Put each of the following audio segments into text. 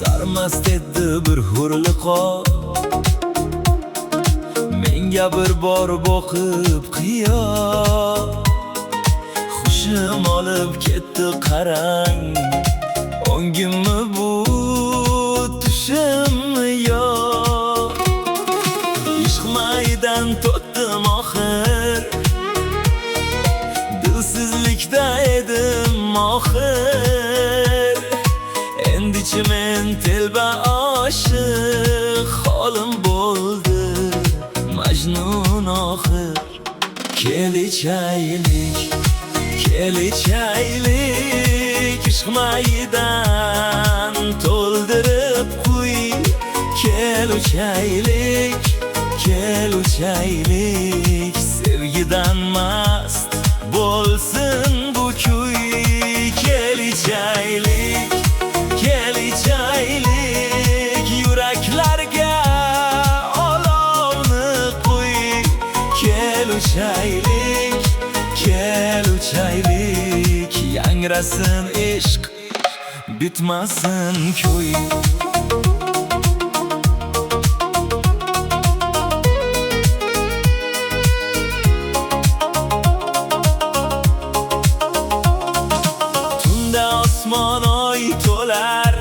sarmast etdi bir hurliqo. Menga bir bor boqib qiyo, hushim olib ketdi qarang. Ongimmi bu, tushimmi yo? Ishq maydan to'tdim oxir, dilsizlikda edim oxir. Endichi men telba oshiq, holim bo'ldi Majnun oxir. Kelichaylik, kelichaylik, ishq mayidan to'ldirib quy. Keluchaylik, keluchaylik, sevgidan mast bo'lsin bu kuy. Kelichaylik, kelichaylik, yuraklarga olovni quy. Keluchaylik, keluchaylik, yangrasin ishq, bitmasin kuy. Tunda osmon oy to'lar,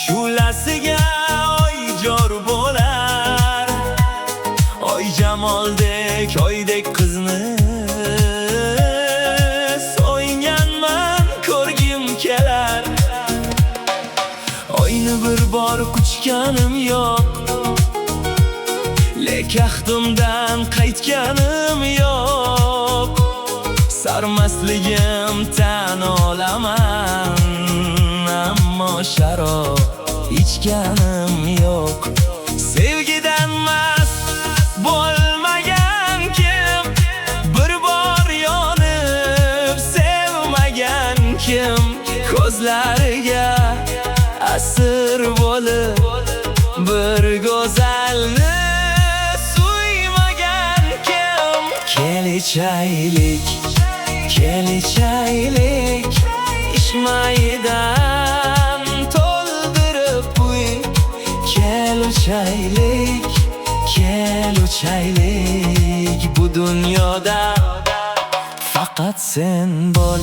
shu'lasiga oy jor bo'lar. Oy jamoldek, oydek qizni so'yganman, ko'rgim kelar. Oyni bir bor quchganim yo'q, lek ahdimdan qaytganim yo'q. Sarmastligim tan olaman, ammo sharob ichganim yo'q. Sevgidan mast bo'lmagan kim, bir bor yonib sevmagan kim. Ko'zlariga asir bo'lib bir go'zalni suymagan kim. Kelichaylik, kelichaylik, ishq mayidan to'ldirib quy. Keluchaylik, keluchaylik, bu dunyoda faqat sen bo'l.